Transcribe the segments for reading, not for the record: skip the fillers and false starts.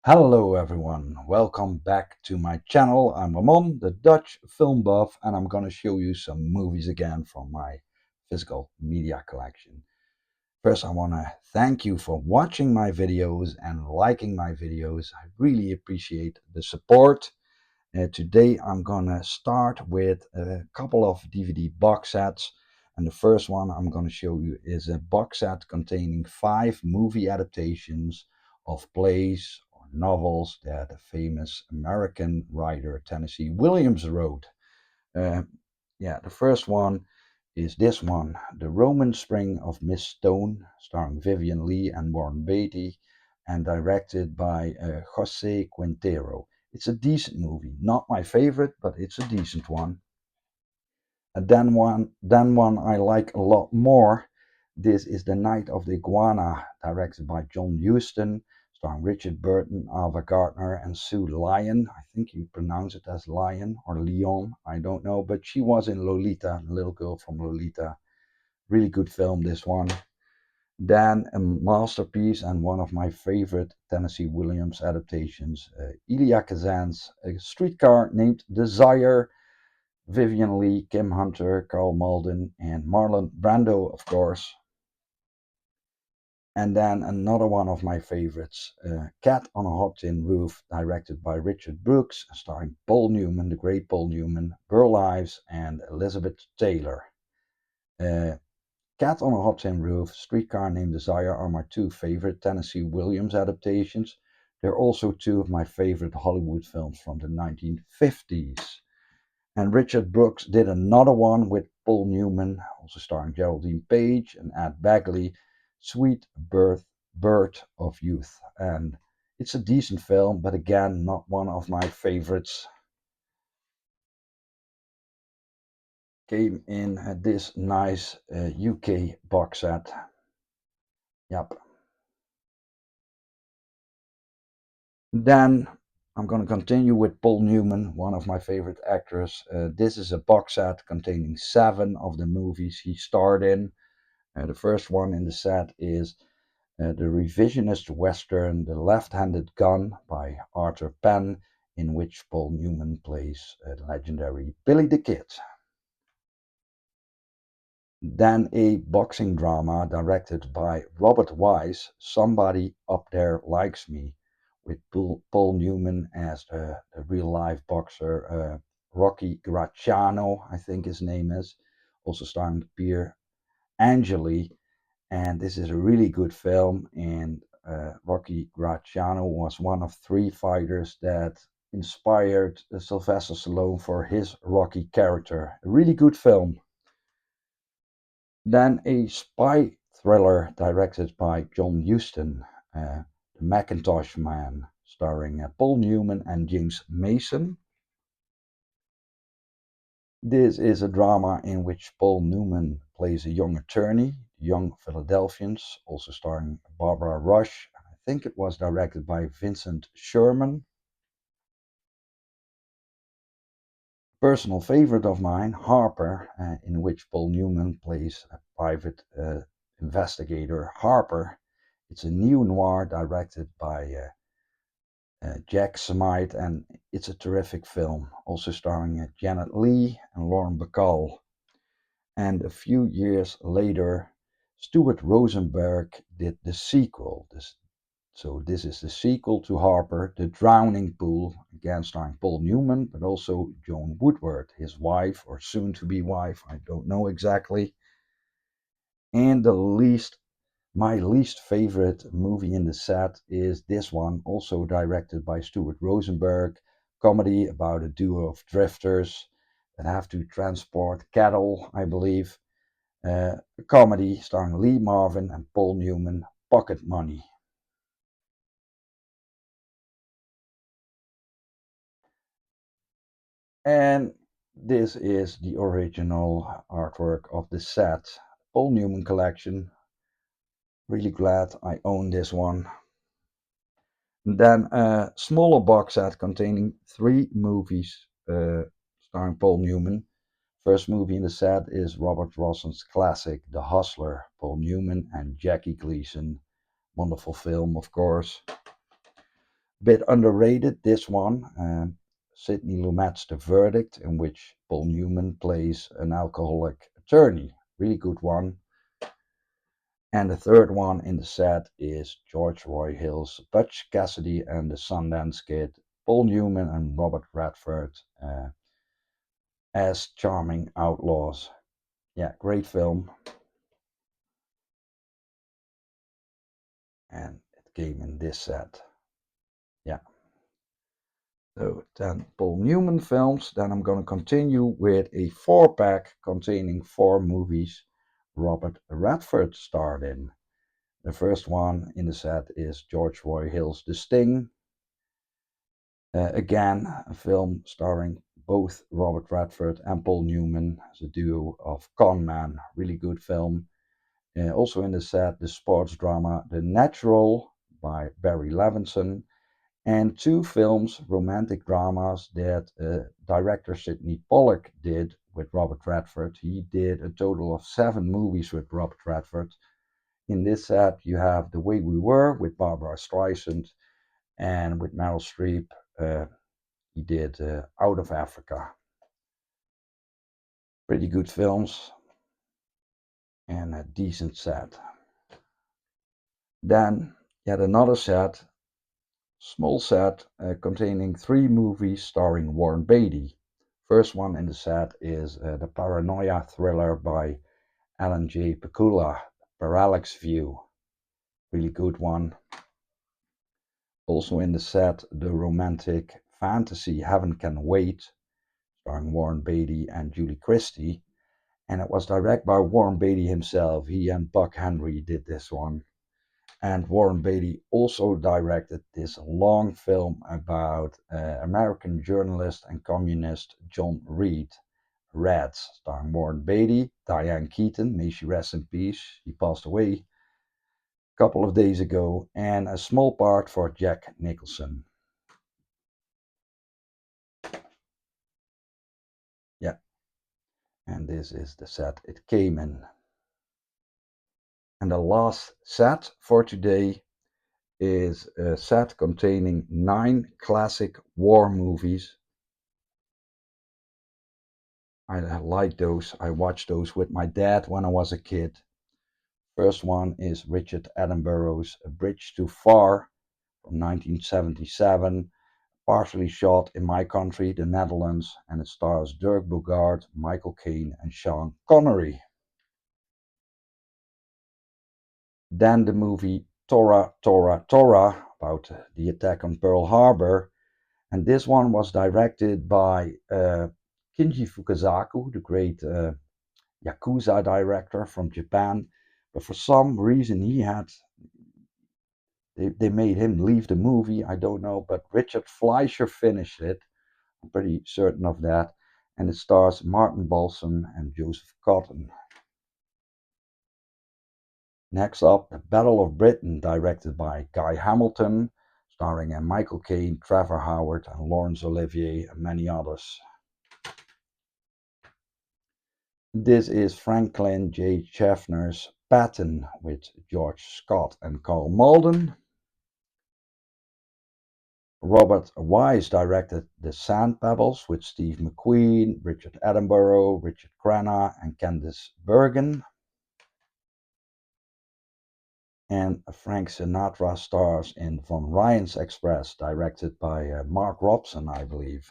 Hello everyone, welcome back to my channel. I'm Ramon, the Dutch film buff, and I'm gonna show you some movies again from my physical media collection. First, I wanna thank you for watching my videos and liking my videos. I really appreciate the support. Today I'm gonna start with a couple of DVD box sets. And the first one I'm gonna show you is a box set containing 5 movie adaptations of plays or novels that a famous American writer Tennessee Williams wrote. Uh, the first one is this one, The Roman Spring of Miss Stone, starring Vivian Leigh and Warren Beatty, and directed by Jose Quintero. It's a decent movie, not my favorite, but it's a decent one. And then one I like a lot more. This is The Night of the Iguana, directed by John Huston, starring Richard Burton, Ava Gardner, and Sue Lyon. I think you pronounce it as Lion or Leon, I don't know, but she was in Lolita, the little girl from Lolita. Really good film, this one. Then a masterpiece and one of my favorite Tennessee Williams adaptations, Elia Kazan's A Streetcar Named Desire. Vivian Leigh, Kim Hunter, Carl Malden, and Marlon Brando, of course. And then another one of my favorites, Cat on a Hot Tin Roof, directed by Richard Brooks, starring Paul Newman, the great Paul Newman, Burl Ives, and Elizabeth Taylor. Uh, Cat on a Hot Tin Roof, Streetcar Named Desire are my two favorite Tennessee Williams adaptations. They're also two of my favorite Hollywood films from the 1950s. And Richard Brooks did another one with Paul Newman, also starring Geraldine Page and Ed Begley, Sweet Birth of Youth. And it's a decent film, but again, not one of my favorites. Came in this nice UK box set. Yep. Then I'm going to continue with Paul Newman, one of my favorite actors. This is a box set containing 7 of the movies he starred in. The first one in the set is the revisionist western The Left-Handed Gun by Arthur Penn, in which Paul Newman plays legendary Billy the Kid. Then a boxing drama directed by Robert Wise, Somebody Up There Likes Me, with Paul Newman as the real-life boxer Rocky Graziano, I think his name is, also starring Pierre Angeli. And this is a really good film. And Rocky Graziano was one of 3 fighters that inspired Sylvester Stallone for his Rocky character. A really good film. Then a spy thriller directed by John Huston, The Macintosh Man, starring Paul Newman and James Mason. This is a drama in which Paul Newman plays a young attorney, Young Philadelphians, also starring Barbara Rush. I think it was directed by Vincent Sherman. Personal favorite of mine, Harper, in which Paul Newman plays a private investigator, Harper. It's a neo-noir directed by Jack Smythe, and it's a terrific film, also starring Janet Leigh and Lauren Bacall. And a few years later, Stuart Rosenberg did the sequel. So this is the sequel to Harper, The Drowning Pool, again starring Paul Newman, but also Joan Woodward, his wife or soon-to-be wife, I don't know exactly. And my least favorite movie in the set is this one, also directed by Stuart Rosenberg, comedy about a duo of drifters that have to transport cattle, I believe. A comedy starring Lee Marvin and Paul Newman, Pocket Money. And this is the original artwork of the set. Paul Newman collection. Really glad I own this one. Then a smaller box set containing 3 movies starring Paul Newman. First movie in the set is Robert Rossum's classic The Hustler, Paul Newman and Jackie Gleason. Wonderful film, of course. Bit underrated, this one. Sidney Lumet's The Verdict, in which Paul Newman plays an alcoholic attorney. Really good one. And the third one in the set is George Roy Hill's Butch Cassidy and the Sundance Kid, Paul Newman and Robert Redford as charming outlaws. Yeah, great film. And it came in this set. Yeah. So then Paul Newman films. Then I'm going to continue with a 4-pack containing 4 movies Robert Redford starred in. The first one in the set is George Roy Hill's The Sting. Again, a film starring both Robert Redford and Paul Newman as a duo of con men. Really good film. Also in the set, the sports drama The Natural by Barry Levinson, and 2 films, romantic dramas, that director Sidney Pollack did with Robert Redford. He did a total of 7 movies with Robert Redford. In this set, you have The Way We Were with Barbara Streisand, and with Meryl Streep, he did Out of Africa. Pretty good films and a decent set. Then yet another set, small set, containing 3 movies starring Warren Beatty. First one in the set is the paranoia thriller by Alan J. Pakula, Parallax View. Really good one. Also in the set, the romantic fantasy Heaven Can Wait, starring Warren Beatty and Julie Christie. And it was directed by Warren Beatty himself. He and Buck Henry did this one. And Warren Beatty also directed this long film about American journalist and communist John Reed, Reds, starring Warren Beatty, Diane Keaton, may she rest in peace. He passed away a couple of days ago, and a small part for Jack Nicholson. Yeah, and this is the set it came in. And the last set for today is a set containing 9 classic war movies. I like those. I watched those with my dad when I was a kid. First one is Richard Attenborough's A Bridge Too Far from 1977, partially shot in my country, the Netherlands, and it stars Dirk Bogarde, Michael Caine, and Sean Connery. Then the movie Tora, Tora, Tora, about the attack on Pearl Harbor. And this one was directed by Kinji Fukasaku, the great Yakuza director from Japan. But for some reason, they made him leave the movie. I don't know, but Richard Fleischer finished it. I'm pretty certain of that. And it stars Martin Balsam and Joseph Cotton. Next up, The Battle of Britain, directed by Guy Hamilton, starring Michael Caine, Trevor Howard, and Laurence Olivier, and many others. This is Franklin J. Schaffner's Patton with George Scott and Carl Malden. Robert Wise directed The Sand Pebbles with Steve McQueen, Richard Attenborough, Richard Crenna, and Candice Bergen. And Frank Sinatra stars in Von Ryan's Express, directed by Mark Robson, I believe.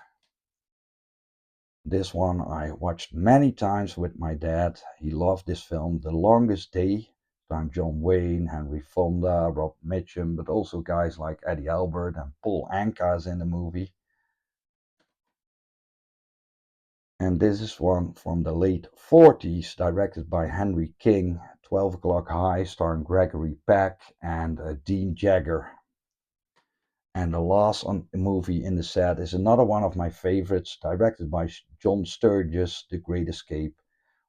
This one I watched many times with my dad. He loved this film. The Longest Day, starring John Wayne, Henry Fonda, Rob Mitchum, but also guys like Eddie Albert and Paul Anka is in the movie. And this is one from the late 40s, directed by Henry King, 12 O'Clock High, starring Gregory Peck and Dean Jagger. And the last movie in the set is another one of my favorites, directed by John Sturges, The Great Escape,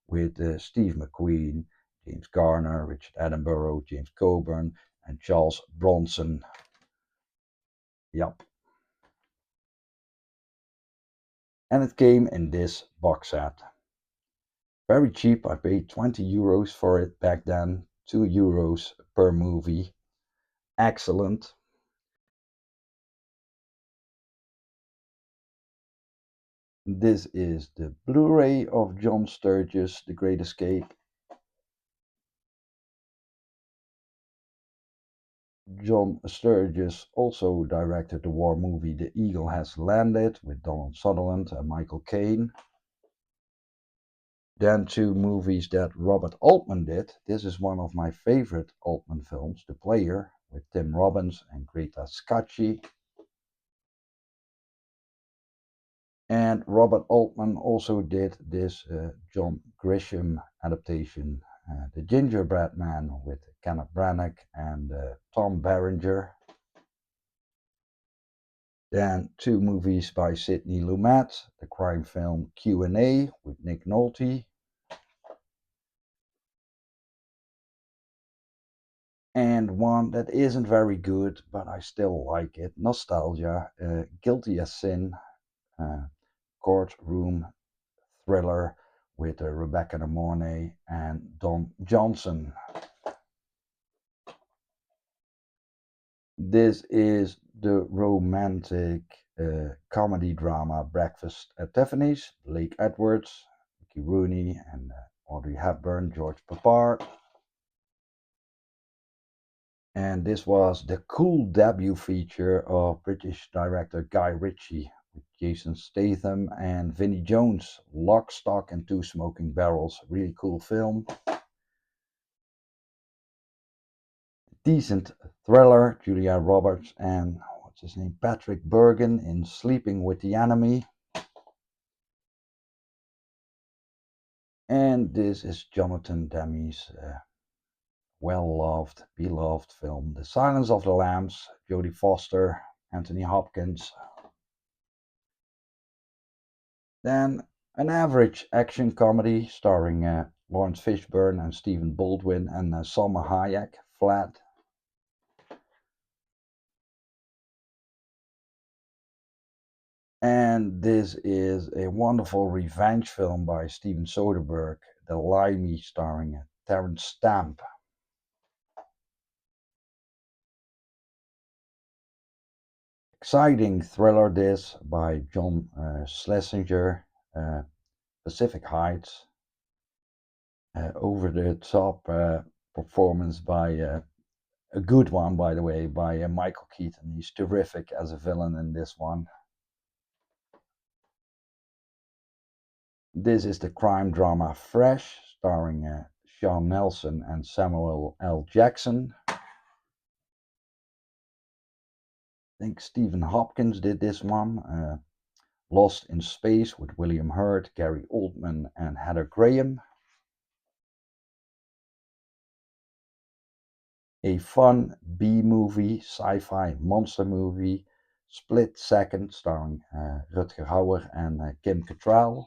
with Steve McQueen, James Garner, Richard Attenborough, James Coburn, and Charles Bronson. Yup. And it came in this box set. Very cheap. I paid 20 euros for it back then, 2 euros per movie. Excellent. This is the Blu-ray of John Sturges' The Great Escape. John Sturges also directed the war movie The Eagle Has Landed with Donald Sutherland and Michael Caine. Then two movies that Robert Altman did. This is one of my favorite Altman films, The Player, with Tim Robbins and Greta Scacchi. And Robert Altman also did this John Grisham adaptation, The Gingerbread Man, with Kenneth Branagh and Tom Berenger. Then two movies by Sidney Lumet, the crime film Q&A with Nick Nolte. And one that isn't very good, but I still like it, Nostalgia, Guilty as Sin, courtroom thriller with Rebecca De Mornay and Don Johnson. This is the romantic comedy drama Breakfast at Tiffany's, Blake Edwards, Mickey Rooney, and Audrey Hepburn, George Papard. And this was the cool debut feature of British director Guy Ritchie with Jason Statham and Vinnie Jones, Lock, Stock and Two Smoking Barrels. Really cool film. Decent thriller, Julia Roberts and what's his name, Patrick Bergin in Sleeping with the Enemy. And this is Jonathan Demme's well-loved, beloved film, The Silence of the Lambs, Jodie Foster, Anthony Hopkins. Then an average action comedy starring Lawrence Fishburne and Stephen Baldwin and Salma Hayek, Flat. And this is a wonderful revenge film by Steven Soderbergh, The Limey, starring Terence Stamp. Exciting thriller this by John Schlesinger, Pacific Heights. Over the top performance by a good one, by the way, by Michael Keaton. He's terrific as a villain in this one. This is the crime drama Fresh, starring Sean Nelson and Samuel L. Jackson. I think Stephen Hopkins did this one. Lost in Space with William Hurt, Gary Oldman, and Heather Graham. A fun B-movie, sci-fi monster movie, Split Second, starring Rutger Hauer and Kim Cattrall.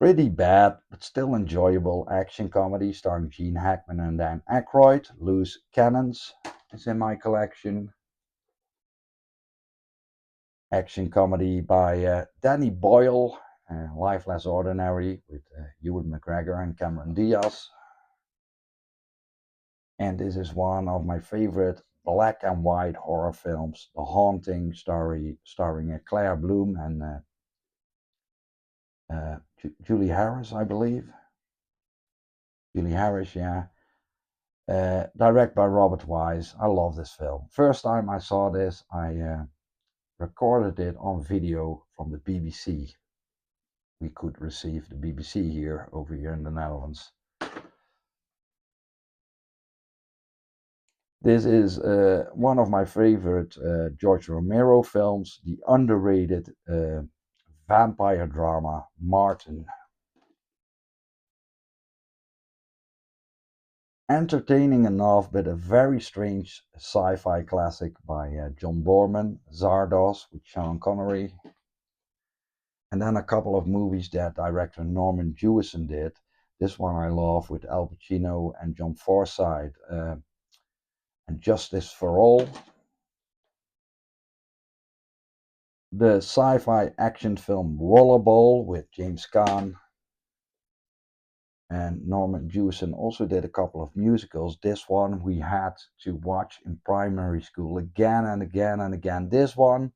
Pretty bad, but still enjoyable action comedy starring Gene Hackman and Dan Aykroyd. Loose Cannons is in my collection. Action comedy by Danny Boyle, Life Less Ordinary with Ewan McGregor and Cameron Diaz. And this is one of my favorite black and white horror films, The Haunting, starring Claire Bloom and Julie Harris, I believe. Julie Harris, yeah. Directed by Robert Wise. I love this film. First time I saw this, I recorded it on video from the BBC. We could receive the BBC here, over here in the Netherlands. This is one of my favorite George Romero films, the underrated vampire drama Martin. Entertaining enough, but a very strange sci-fi classic by John Borman, Zardoz with Sean Connery. And then a couple of movies that director Norman Jewison did. This one I love with Al Pacino and John Forsythe, and Justice for All. The sci-fi action film Rollerball with James Caan. And Norman Jewison also did a couple of musicals. This one we had to watch in primary school again and again and again. This one,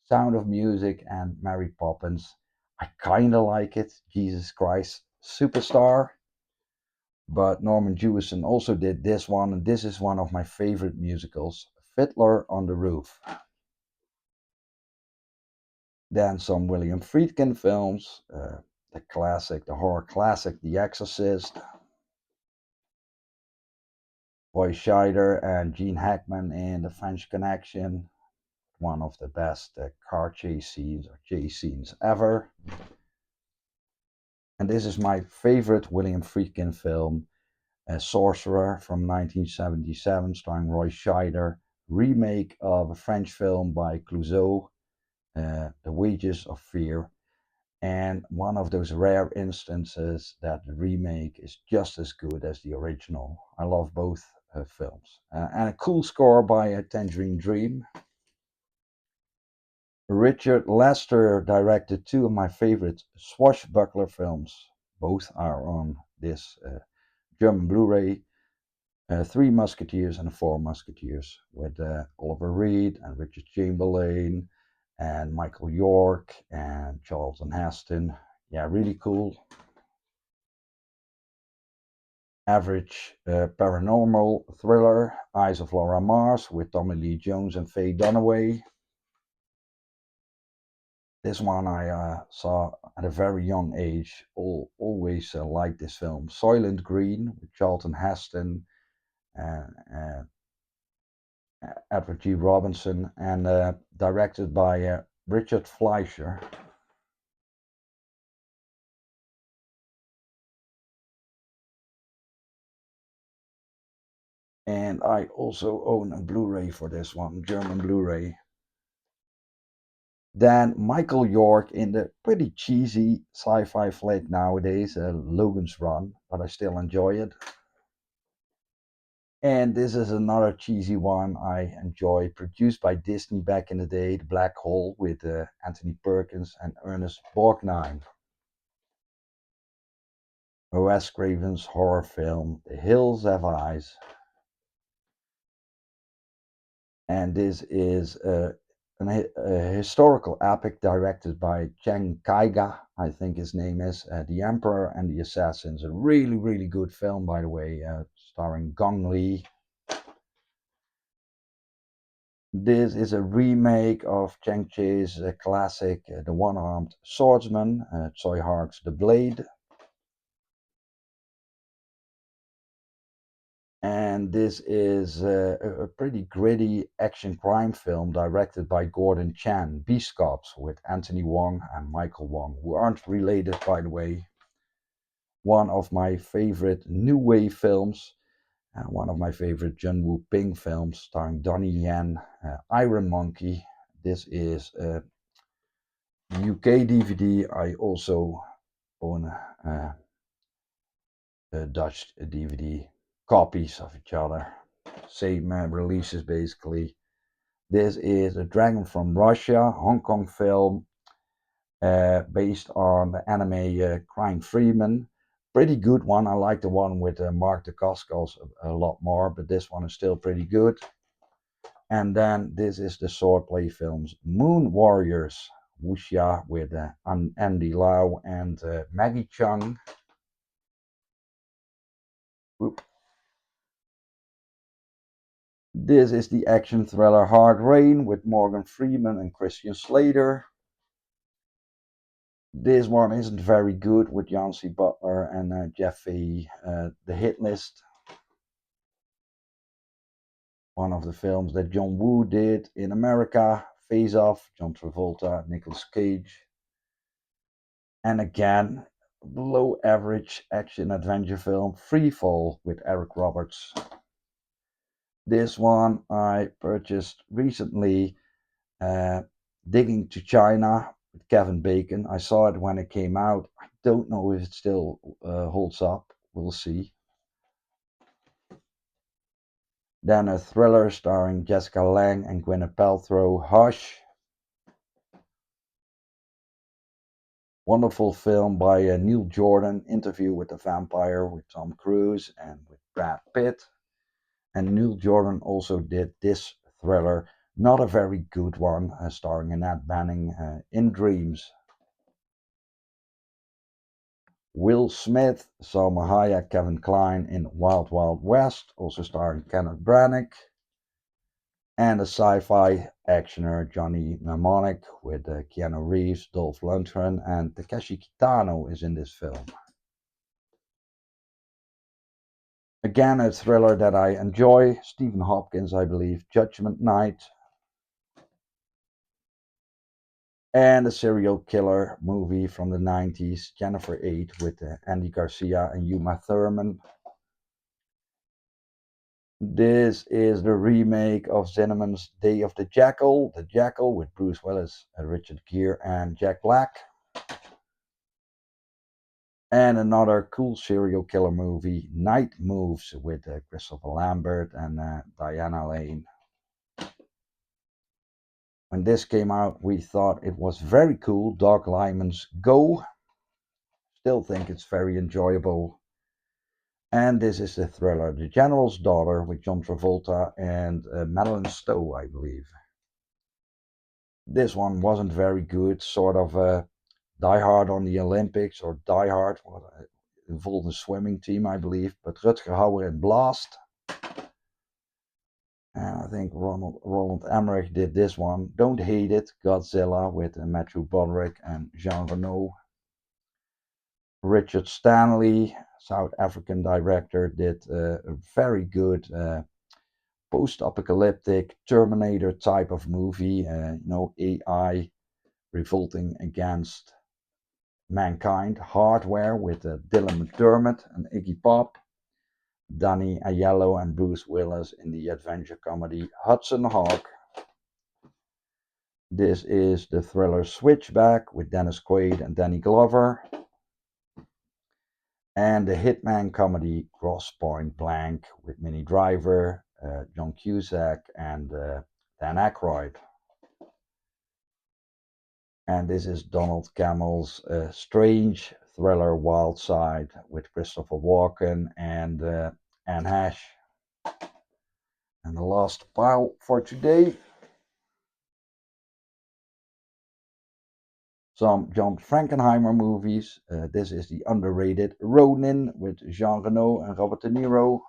Sound of Music and Mary Poppins. I kinda like it. Jesus Christ Superstar. But Norman Jewison also did this one, and this is one of my favorite musicals, Fiddler on the Roof. Then some William Friedkin films, the classic, the horror classic, The Exorcist, Roy Scheider and Gene Hackman in The French Connection, one of the best car chase scenes or chase scenes ever. And this is my favorite William Friedkin film, Sorcerer from 1977, starring Roy Scheider, remake of a French film by Clouseau, The Wages of Fear, and one of those rare instances that the remake is just as good as the original. I love both films. And a cool score by Tangerine Dream. Richard Lester directed two of my favorite swashbuckler films. Both are on this German Blu-ray, Three Musketeers and Four Musketeers, with Oliver Reed and Richard Chamberlain and Michael York and Charlton Heston. Yeah, really cool. Average paranormal thriller, Eyes of Laura Mars with Tommy Lee Jones and Faye Dunaway. This one I saw at a very young age. Always liked this film. Soylent Green with Charlton Heston and Edward G. Robinson, and directed by Richard Fleischer. And I also own a Blu-ray for this one, German Blu-ray. Then Michael York in the pretty cheesy sci-fi flick nowadays, Logan's Run, but I still enjoy it. And this is another cheesy one I enjoy, produced by Disney back in the day, The Black Hole, with Anthony Perkins and Ernest Borgnine. Wes Craven's horror film, The Hills Have Eyes. And this is a historical epic directed by Cheng Kaiga, I think his name is, The Emperor and the Assassins. A really, really good film, by the way, starring Gong Li. This is a remake of Cheng Chi's classic, The One-Armed Swordsman, Tsui Hark's The Blade. And this is a pretty gritty action crime film directed by Gordon Chan, Beast Cops, with Anthony Wong and Michael Wong, who aren't related, by the way. One of my favorite new wave films, one of my favorite Jun Woo Ping films, starring Donnie Yen, Iron Monkey. This is a UK DVD. I also own a Dutch DVD, copies of each other. Same releases basically. This is a Dragon from Russia, Hong Kong film, based on the anime Crying Freeman. Pretty good one. I like the one with Mark Dacascos a lot more, but this one is still pretty good. And then this is the swordplay films Moon Warriors, Wuxia, with Andy Lau and Maggie Chung. Oop. This is the action thriller Hard Rain with Morgan Freeman and Christian Slater. This one isn't very good with Yancey Butler and Jeff Fahey. The Hit List, one of the films that John Woo did in America. Face Off, John Travolta, Nicolas Cage. And again, below average action adventure film, Free Fall with Eric Roberts. This one I purchased recently, Digging to China with Kevin Bacon. I saw it when it came out. I don't know if it still holds up. We'll see. Then a thriller starring Jessica Lange and Gwyneth Paltrow, Hush. Wonderful film by Neil Jordan, Interview with the Vampire, with Tom Cruise and with Brad Pitt. And Neil Jordan also did this thriller, Not a very good one, starring Annette Bening, In Dreams. Will Smith, Salma Hayek, Kevin Kline in Wild Wild West, also starring Kenneth Branagh. And a sci-fi actioner, Johnny Mnemonic, with Keanu Reeves, Dolph Lundgren, and Takeshi Kitano is in this film. Again, a thriller that I enjoy. Stephen Hopkins, I believe, Judgment Night. And a serial killer movie from the 90s, Jennifer 8, with Andy Garcia and Uma Thurman. This is the remake of Zinnemann's Day of the Jackal with Bruce Willis, Richard Gere, and Jack Black. And another cool serial killer movie, Night Moves, with Christopher Lambert and Diana Lane. When this came out, we thought it was very cool. Doug Liman's Go. Still think it's very enjoyable. And this is the thriller, The General's Daughter, with John Travolta and Madeline Stowe, I believe. This one wasn't very good, sort of Die Hard on the Olympics, or Die Hard, involved a swimming team, I believe, but Rutger Hauer in Blast. And I think Roland Emmerich did this one. Don't Hate It, Godzilla, with Matthew Broderick and Jean Reno. Richard Stanley, South African director, did a very good post-apocalyptic Terminator type of movie. AI revolting against mankind. Hardware with Dylan McDermott and Iggy Pop. Danny Aiello and Bruce Willis in the adventure comedy Hudson Hawk. This is the thriller Switchback with Dennis Quaid and Danny Glover. And the hitman comedy Grosse Pointe Blank with Minnie Driver, John Cusack, and Dan Aykroyd. And this is Donald Cammell's strange thriller Wild Side with Christopher Walken and Anne Heche. And the last pile for today, some John Frankenheimer movies. This is the underrated Ronin with Jean Reno and Robert De Niro.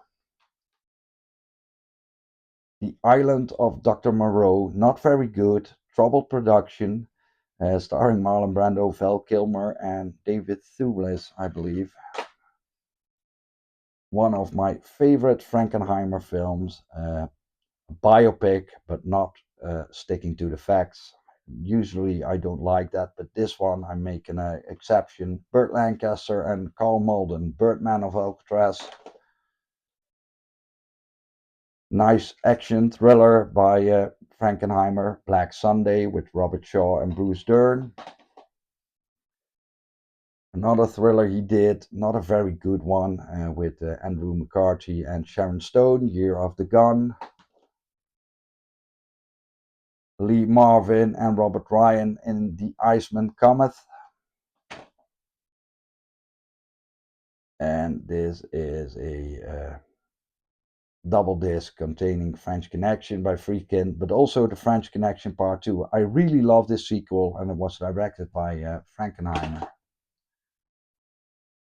The Island of Dr. Moreau, not very good, troubled production, starring Marlon Brando, Val Kilmer, and David Thewlis, I believe. One of my favorite Frankenheimer films, biopic, but not sticking to the facts. Usually I don't like that, but this one I'm making an exception. Burt Lancaster and Carl Malden, Birdman of Alcatraz. Nice action thriller by Frankenheimer. Black Sunday with Robert Shaw and Bruce Dern. Another thriller he did, not a very good one, with Andrew McCarthy and Sharon Stone, Year of the Gun. Lee Marvin and Robert Ryan in The Iceman Cometh. And this is a double disc containing French Connection by Friedkin, but also the French Connection Part 2. I really love this sequel, and it was directed by Frankenheimer.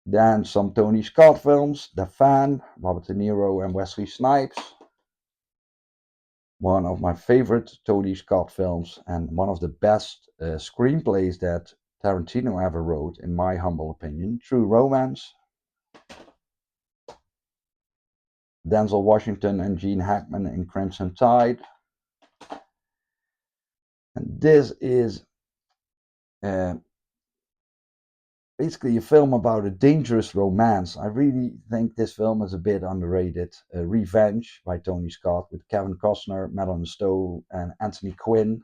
Then some Tony Scott films, The Fan, Robert De Niro and Wesley Snipes. One of my favorite Tony Scott films and one of the best screenplays that Tarantino ever wrote, in my humble opinion, True Romance. Denzel Washington and Gene Hackman in Crimson Tide. And this is basically a film about a dangerous romance. I really think this film is a bit underrated. Revenge by Tony Scott with Kevin Costner, Madeline Stowe, and Anthony Quinn.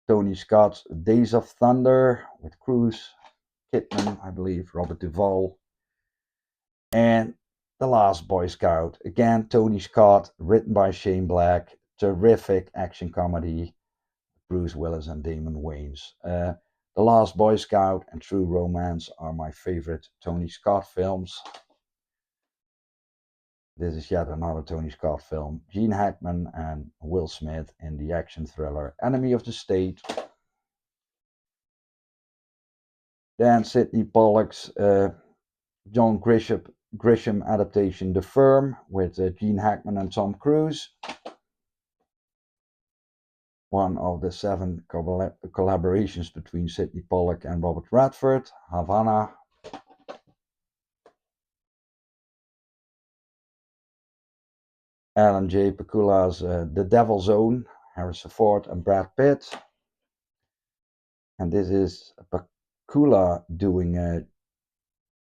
Tony Scott's Days of Thunder with Cruise, Kidman, I believe, Robert Duvall. And The Last Boy Scout. Again, Tony Scott, written by Shane Black. Terrific action comedy. Bruce Willis and Damon Wayans. The Last Boy Scout and True Romance are my favorite Tony Scott films. This is yet another Tony Scott film. Gene Hackman and Will Smith in the action thriller Enemy of the State. Then Sidney Pollack's John Grisham adaptation The Firm with Gene Hackman and Tom Cruise. One of the 7 collaborations between Sidney Pollack and Robert Redford, Havana. Alan J. Pakula's The Devil's Own, Harrison Ford and Brad Pitt. And this is Pakula doing a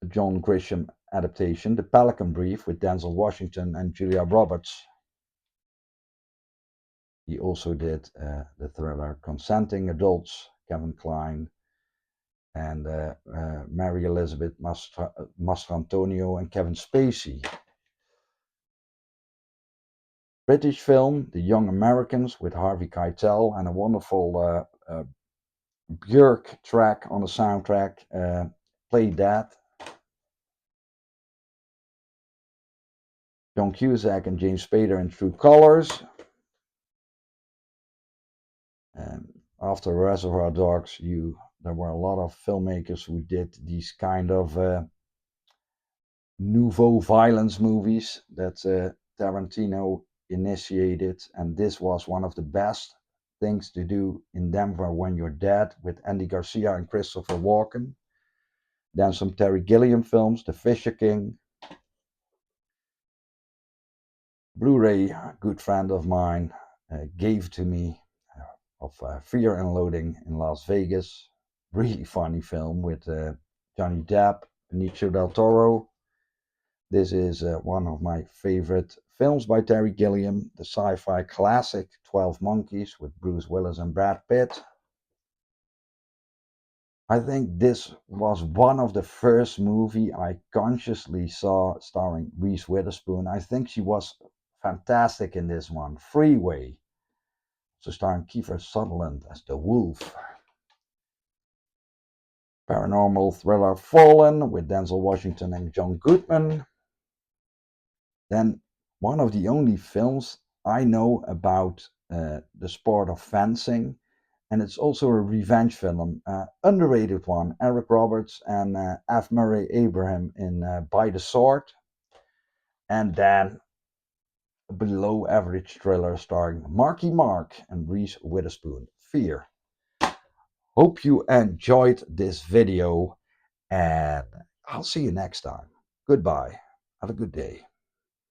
John Grisham adaptation, The Pelican Brief with Denzel Washington and Julia Roberts. He also did the thriller Consenting Adults, Kevin Kline, and Mary Elizabeth Mastrantonio and Kevin Spacey. British film, The Young Americans with Harvey Keitel and a wonderful Björk track on the soundtrack, Play That. John Cusack and James Spader in True Colors. After Reservoir Dogs, there were a lot of filmmakers who did these kind of nouveau violence movies that Tarantino initiated, and this was one of the best things to do in Denver When You're Dead with Andy Garcia and Christopher Walken. Then some Terry Gilliam films, The Fisher King. Blu-ray, a good friend of mine gave to me of Fear and Loathing in Las Vegas. Really funny film with Johnny Depp, Benicio del Toro. This is one of my favorite films by Terry Gilliam, the sci-fi classic 12 Monkeys with Bruce Willis and Brad Pitt. I think this was one of the first movie I consciously saw starring Reese Witherspoon. I think she was fantastic in this one. Freeway, so starring Kiefer Sutherland as the Wolf. Paranormal thriller Fallen with Denzel Washington and John Goodman. Then one of the only films I know about the sport of fencing, and it's also a revenge film, underrated one. Eric Roberts and F. Murray Abraham in By the Sword, and then a below average thriller starring Marky Mark and Reese Witherspoon, Fear. Hope you enjoyed this video, and I'll see you next time. Goodbye. Have a good day.